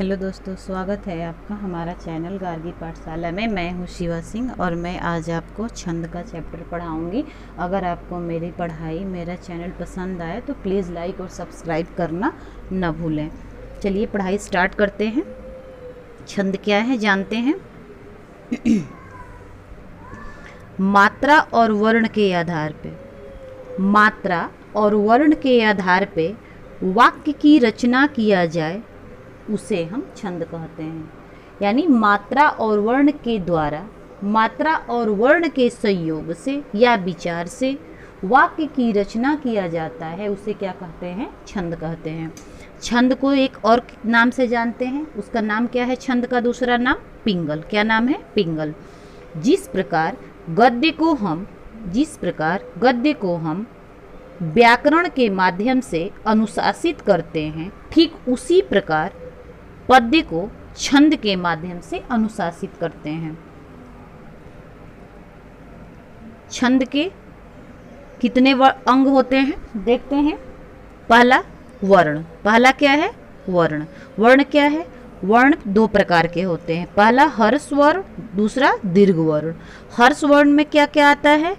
Hello दोस्तों, स्वागत है आपका हमारा चैनल गार्गी पाठशाला में। मैं हूँ शिवा सिंह और मैं आज आपको छंद का चैप्टर पढ़ाऊँगी। अगर आपको मेरी पढ़ाई, मेरा चैनल पसंद आए तो प्लीज़ लाइक और सब्सक्राइब करना न भूलें। चलिए पढ़ाई स्टार्ट करते हैं। छंद क्या है जानते हैं। मात्रा और वर्ण के आधार पे, मात्रा और वर्ण के आधार पे वाक्य की रचना किया जाए उसे हम छंद कहते हैं। यानी मात्रा और वर्ण के द्वारा, मात्रा और वर्ण के संयोग से या विचार से वाक्य की रचना किया जाता है, उसे क्या कहते हैं? छंद कहते हैं। छंद को एक और नाम से जानते हैं, उसका नाम क्या है? छंद का दूसरा नाम पिंगल। क्या नाम है? पिंगल। जिस प्रकार गद्य को हम व्याकरण के माध्यम से अनुशासित करते हैं, ठीक उसी प्रकार पद्य को छंद के माध्यम से अनुशासित करते हैं। छंद के कितने अंग होते हैं देखते हैं। पहला वर्ण। पहला क्या है? वर्ण। वर्ण क्या है? वर्ण दो प्रकार के होते हैं। पहला हर्ष वर्ण, दूसरा दीर्घ वर्ण। हर्ष वर्ण में क्या क्या आता है?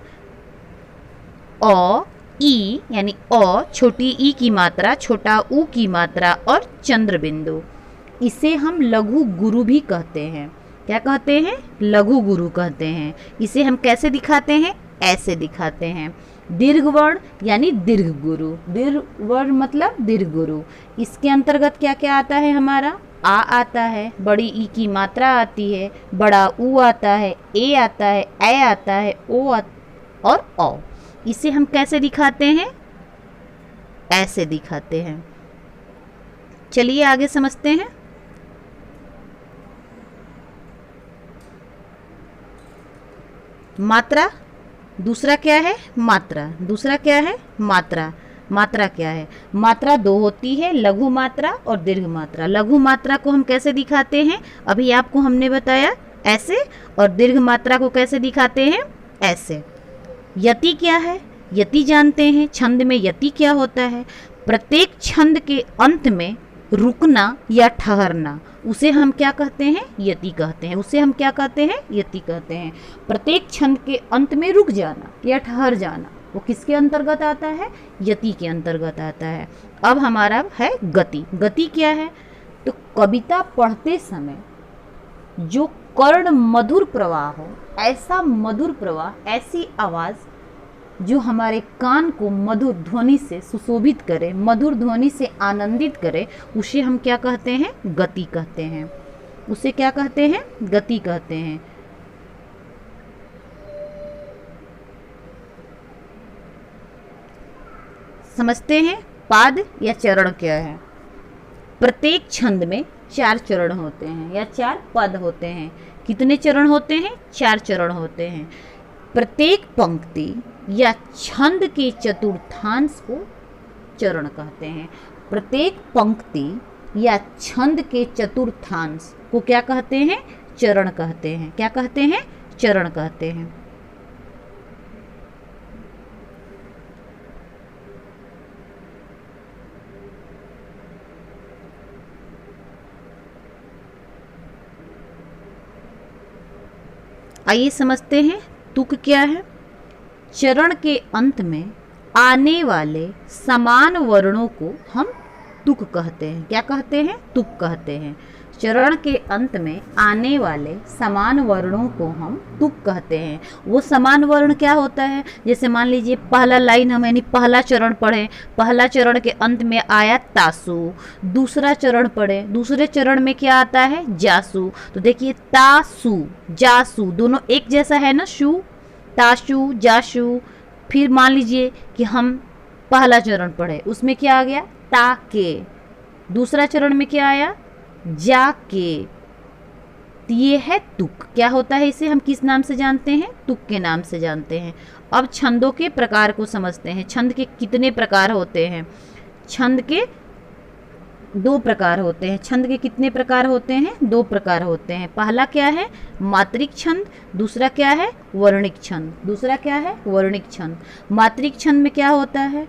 अ, ई यानी अ, छोटी ई की मात्रा, छोटा ऊ की मात्रा और चंद्र बिंदु। इसे हम लघु गुरु भी कहते हैं। क्या कहते हैं? लघु गुरु कहते हैं। इसे हम कैसे दिखाते हैं? ऐसे दिखाते हैं। दीर्घ वर्ण यानी दीर्घ गुरु। दीर्घ वर्ण मतलब दीर्घ गुरु। इसके अंतर्गत क्या क्या आता है? हमारा आ आता है, बड़ी ई की मात्रा आती है, बड़ा ऊ आता है, ए आता है, ए आता है, और औ। इसे हम कैसे दिखाते हैं? ऐसे दिखाते हैं। चलिए आगे समझते हैं। मात्रा। दूसरा क्या है? मात्रा। दूसरा क्या है? मात्रा। मात्रा क्या है? मात्रा दो होती है, लघु मात्रा और दीर्घ मात्रा। लघु मात्रा को हम कैसे दिखाते हैं? अभी आपको हमने बताया ऐसे। और दीर्घ मात्रा को कैसे दिखाते हैं? ऐसे। यति क्या है? यति जानते हैं। छंद में यति क्या होता है? प्रत्येक छंद के अंत में रुकना या ठहरना, उसे हम क्या कहते हैं? यति कहते हैं। उसे हम क्या कहते हैं? यति कहते हैं। प्रत्येक छंद के अंत में रुक जाना या ठहर जाना, वो किसके अंतर्गत आता है? यति के अंतर्गत आता है। अब हमारा है गति। गति क्या है? तो कविता पढ़ते समय जो कर्ण मधुर प्रवाह हो, ऐसा मधुर प्रवाह, ऐसी आवाज़ जो हमारे कान को मधुर ध्वनि से सुशोभित करे, मधुर ध्वनि से आनंदित करे, उसे हम क्या कहते हैं? गति कहते हैं। उसे क्या कहते हैं? गति कहते हैं। समझते हैं पाद या चरण क्या है? प्रत्येक छंद में 4 चरण होते हैं या 4 पद होते हैं। कितने चरण होते हैं? 4 चरण होते हैं। प्रत्येक पंक्ति या छंद के चतुर्थांश को चरण कहते हैं। प्रत्येक पंक्ति या छंद के चतुर्थांश को क्या कहते हैं? चरण कहते हैं। क्या कहते हैं? चरण कहते हैं। आइए समझते हैं तुक क्या है। चरण के अंत में आने वाले समान वर्णों को हम तुक कहते हैं। क्या कहते हैं? तुक कहते हैं। चरण के अंत में आने वाले समान वर्णों को हम तुक कहते हैं। वो समान वर्ण क्या होता है? जैसे मान लीजिए पहला लाइन हम यानी पहला चरण पढ़े, पहला चरण के अंत में आया तासु। दूसरा चरण पढ़े, दूसरे चरण में क्या आता है? जासु। तो देखिए तासु जासु दोनों एक जैसा है ना, शु, ताशु जाशु। फिर मान लीजिए कि हम पहला चरण पढ़े, उसमें क्या आ गया? ताके। दूसरा चरण में क्या आया? जाके। तो ये है तुक। क्या होता है? इसे हम किस नाम से जानते हैं? तुक के नाम से जानते हैं। अब छंदों के प्रकार को समझते हैं। छंद के कितने प्रकार होते हैं? छंद के 2 प्रकार होते हैं। छंद के कितने प्रकार होते हैं? 2 प्रकार होते हैं। पहला क्या है? मात्रिक छंद। दूसरा क्या है? वर्णिक छंद। दूसरा क्या है? वर्णिक छंद। मात्रिक छंद में क्या होता है?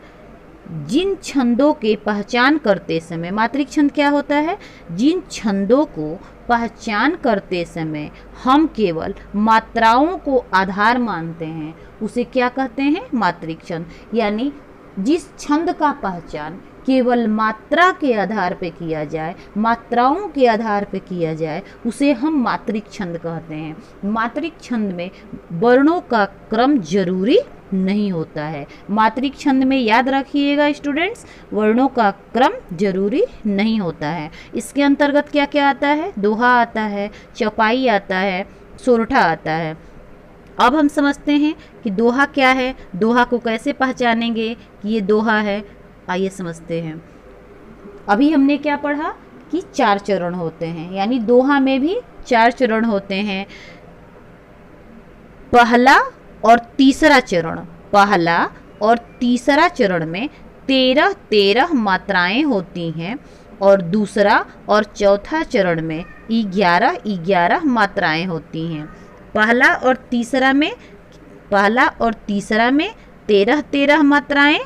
जिन छंदों के पहचान करते समय, मात्रिक छंद क्या होता है? जिन छंदों को पहचान करते समय हम केवल मात्राओं को आधार मानते हैं उसे क्या कहते हैं? मात्रिक छंद। यानी जिस छंद का पहचान केवल मात्रा के आधार पे किया जाए, मात्राओं के आधार पे किया जाए, उसे हम मात्रिक छंद कहते हैं। मात्रिक छंद में वर्णों का क्रम जरूरी नहीं होता है। मात्रिक छंद में याद रखिएगा स्टूडेंट्स, वर्णों का क्रम जरूरी नहीं होता है। इसके अंतर्गत क्या क्या आता है? दोहा आता है, चौपाई आता है, सोरठा आता है। अब हम समझते हैं कि दोहा क्या है, दोहा को कैसे पहचानेंगे कि ये दोहा है। आइए समझते हैं। अभी हमने क्या पढ़ा कि 4 चरण होते हैं, यानी दोहा में भी 4 चरण होते हैं। पहला और तीसरा चरण, पहला और तीसरा चरण में 13 मात्राएं होती हैं और दूसरा और चौथा चरण में 11 मात्राएं होती हैं। पहला और तीसरा में 13 मात्राएं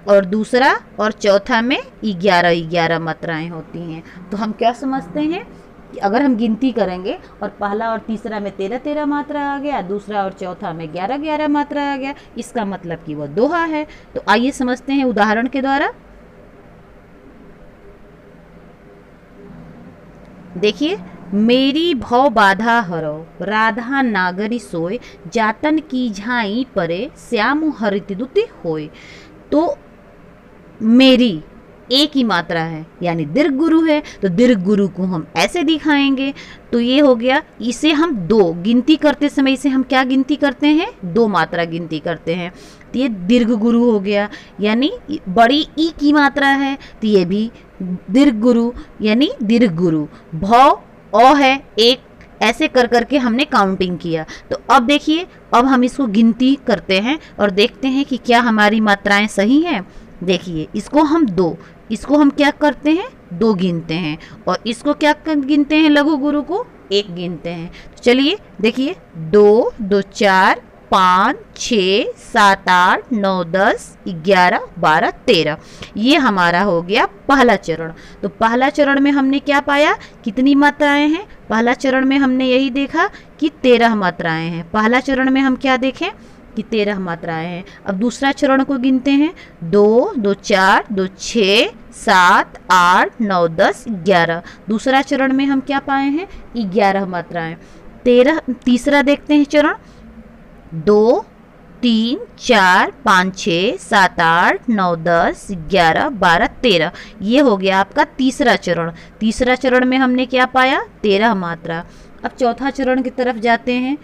और दूसरा और चौथा में 11 मात्राएं होती हैं। तो हम क्या समझते हैं कि अगर हम गिनती करेंगे और पहला और तीसरा में 13 मात्रा आ गया, दूसरा और चौथा में 11 मात्रा आ गया, इसका मतलब कि वह दोहा है। तो आइए समझते हैं उदाहरण के द्वारा। देखिए, मेरी भव बाधा हरो, राधा नागरी सोय, जातन की झाई परे, श्याम हरित दुति होय। तो मेरी एक ही मात्रा है, यानी दीर्घ गुरु है, तो दीर्घ गुरु को हम ऐसे दिखाएंगे। तो ये हो गया, इसे हम 2 गिनती करते समय इसे हम क्या गिनती करते हैं? 2 मात्रा गिनती करते हैं। तो ये दीर्घ गुरु हो गया, यानी बड़ी ई की मात्रा है, तो ये भी दीर्घ गुरु यानी दीर्घ गुरु। भव अ है एक, ऐसे कर करके हमने काउंटिंग किया। तो अब देखिए, अब हम इसको गिनती करते हैं और देखते हैं कि क्या हमारी मात्राएं सही हैं। देखिए, इसको हम क्या करते हैं? 2 गिनते हैं, और इसको क्या गिनते हैं? लघु गुरु को 1 गिनते हैं। तो चलिए देखिए, 2, 2, 4, 5, 6, 7, 8, 9, 10, 11, 12, 13। ये हमारा हो गया पहला चरण। तो पहला चरण में हमने क्या पाया? कितनी मात्राएं हैं? पहला चरण में हमने यही देखा कि 13 मात्राएं हैं। पहला चरण में हम क्या देखें कि 13 मात्राएं हैं। अब दूसरा चरण को गिनते हैं। 2, 2, 4, 2, 6, 7, 8, 9, 10, 11। दूसरा चरण में हम क्या पाए हैं? 11 मात्राएं। तीसरा देखते हैं चरण। 2, 3, 4, 5, 6, 7, 8, 9, 10, 11, 12, 13। ये हो गया आपका तीसरा चरण। तीसरा चरण में हमने क्या पाया? 13 मात्रा। अब चौथा चरण की तरफ जाते हैं।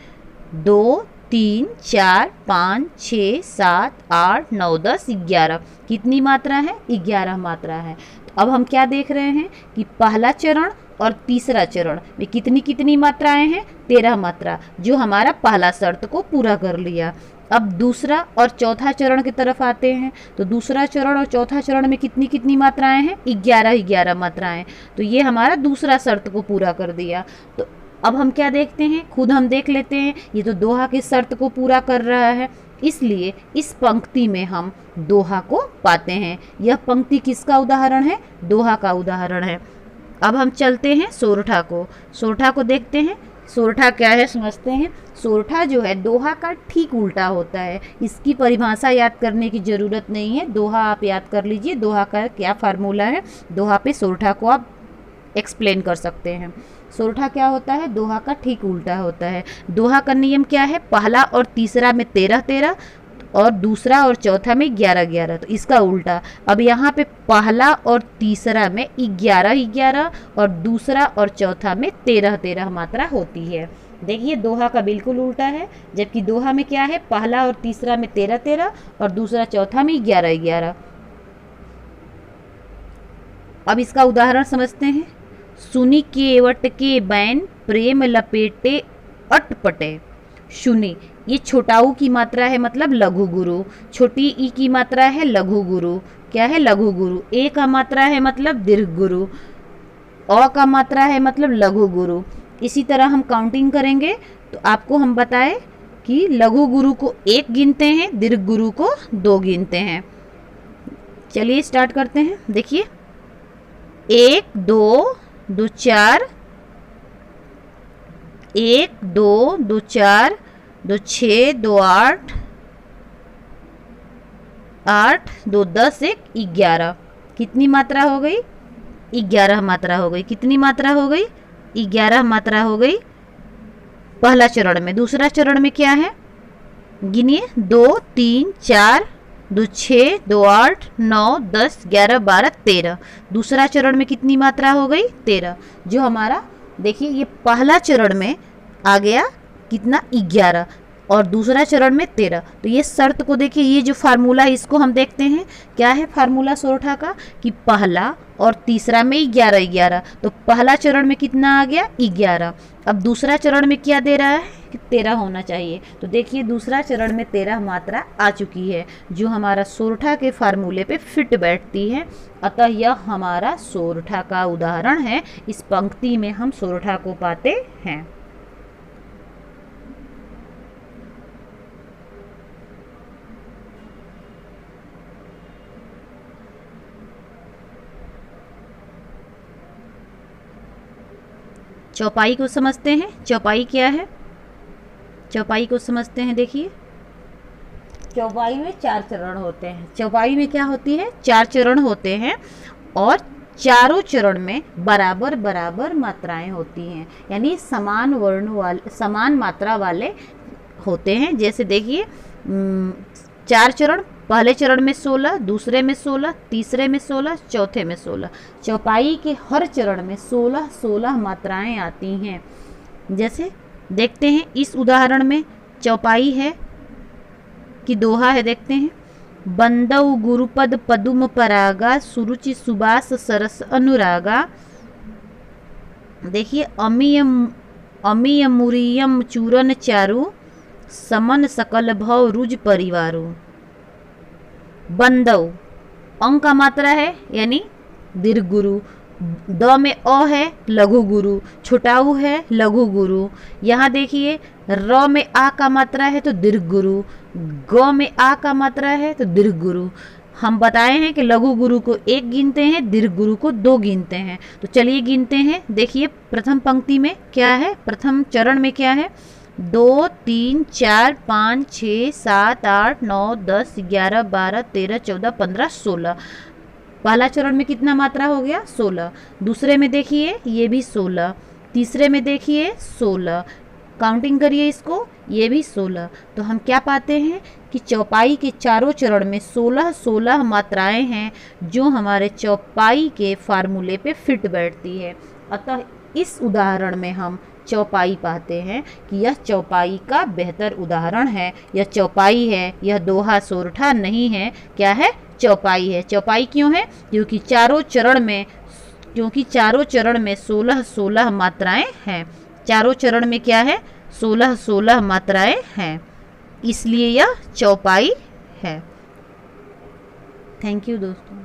2, 3, 4, 5, 6, 7, 8, 9, 10, 11। कितनी मात्रा है? 11 मात्रा है। तो अब हम क्या देख रहे हैं कि पहला चरण और तीसरा चरण में कितनी कितनी मात्राएं हैं? 13 मात्रा, जो हमारा पहला शर्त को पूरा कर लिया। अब दूसरा और चौथा चरण की तरफ आते हैं। तो दूसरा चरण और चौथा चरण में कितनी कितनी मात्राएं हैं? 11 मात्राएं। तो ये हमारा दूसरा शर्त को पूरा कर दिया। तो अब हम क्या देखते हैं? खुद हम देख लेते हैं। ये तो दोहा की शर्त को पूरा कर रहा है, इसलिए इस पंक्ति में हम दोहा को पाते हैं। यह पंक्ति किसका उदाहरण है? दोहा का उदाहरण है। अब हम चलते हैं सोरठा को। सोरठा को देखते हैं। सोरठा क्या है समझते हैं। सोरठा जो है दोहा का ठीक उल्टा होता है। इसकी परिभाषा याद करने की ज़रूरत नहीं है, दोहा आप याद कर लीजिए। दोहा का क्या फार्मूला है, दोहा पे सोरठा को आप एक्सप्लेन कर सकते हैं। सोरठा क्या होता है? दोहा का ठीक उल्टा होता है। दोहा का नियम क्या है? पहला और तीसरा में 13 और दूसरा और चौथा में 11। तो इसका उल्टा। अब यहाँ पे पहला और तीसरा में 11 और दूसरा और चौथा में 13 मात्रा होती है। देखिए, दोहा का बिल्कुल उल्टा है। जबकि दोहा में क्या है? पहला और तीसरा में 13 और दूसरा चौथा में 11। अब इसका उदाहरण समझते हैं। सुनी केवट के बैन, प्रेम लपेटे अटपटे। सुनी, ये छोटाऊ की मात्रा है, मतलब लघु गुरु। छोटी ई की मात्रा है लघु गुरु। क्या है? लघु गुरु। ए का मात्रा है मतलब दीर्घ गुरु। अ का मात्रा है मतलब लघु गुरु। इसी तरह हम काउंटिंग करेंगे तो आपको हम बताएं कि लघु गुरु को 1 गिनते हैं, दीर्घ गुरु को 2 गिनते हैं। चलिए स्टार्ट करते हैं। देखिए 1 2 2 4, 1 2 2 4 2 6 2 8 8 2 10 1 11। कितनी मात्रा हो गई? 11 मात्रा हो गई। कितनी मात्रा हो गई? 11 मात्रा हो गई पहला चरण में। दूसरा चरण में क्या है? गिनिए 2 3 4 2 6 2 8 9 10 11 12 13। दूसरा चरण में कितनी मात्रा हो गई? 13। जो हमारा देखिए ये पहला चरण में आ गया कितना? 11 और दूसरा चरण में 13। तो ये शर्त को देखिए, ये जो फार्मूला है इसको हम देखते हैं। क्या है फार्मूला सोरठा का? कि पहला और तीसरा में 11 11। तो पहला चरण में कितना आ गया? 11। अब दूसरा चरण में क्या दे रहा है? कि 13 होना चाहिए। तो देखिए दूसरा चरण में 13 मात्रा आ चुकी है, जो हमारा सोरठा के फार्मूले पे फिट बैठती है। अतः यह हमारा सोरठा का उदाहरण है। इस पंक्ति में हम सोरठा को पाते हैं। चौपाई को समझते हैं। चौपाई क्या है? चौपाई को समझते हैं। देखिए चौपाई में 4 चरण होते हैं। चौपाई में क्या होती है? 4 चरण होते हैं और चारों चरण में बराबर बराबर मात्राएं होती हैं, यानी समान वर्ण वाले, समान मात्रा वाले होते हैं। जैसे देखिए 4 चरण, पहले चरण में 16, दूसरे में 16, तीसरे में 16, चौथे में 16। चौपाई के हर चरण में 16 16 मात्राएं आती हैं। जैसे देखते हैं इस उदाहरण में चौपाई है कि दोहा है। देखते हैं बंदौ गुरुपद पदुम परागा सुरुचि सुबास सरस अनुरागा। देखिए अमीय मुरियम चूरन चारु समन सकल भव रुज परिवारु। बंदौ अंग का मात्रा है यानी दीर्घ गुरु। द में अ है लघु गुरु, छोटाऊ है लघु गुरु। यहाँ देखिए र में आ का मात्रा है तो दीर्घ गुरु, ग में आ का मात्रा है तो दीर्घ गुरु। हम बताए हैं कि लघु गुरु को 1 गिनते हैं, दीर्घ गुरु को 2 गिनते हैं। तो चलिए गिनते हैं। देखिए प्रथम पंक्ति में क्या है? प्रथम चरण में क्या है? 2 3 4 5 6 7 8 9 10 11 12 13 14 15 16। पहला चरण में कितना मात्रा हो गया? 16। दूसरे में देखिए ये भी 16। तीसरे में देखिए 16। काउंटिंग करिए इसको, ये भी 16। तो हम क्या पाते हैं कि चौपाई के चारों चरण में 16 16 मात्राएं हैं, जो हमारे चौपाई के फार्मूले पे फिट बैठती है। अतः इस उदाहरण में हम चौपाई पाते हैं कि यह चौपाई का बेहतर उदाहरण है। यह चौपाई है, यह दोहा सोरठा नहीं है। क्या है? चौपाई है। चौपाई क्यों है? क्योंकि चारों चरण में 16 16 मात्राएं हैं। चारों चरण में क्या है? 16 16 मात्राएं हैं, इसलिए यह चौपाई है। थैंक यू दोस्तों।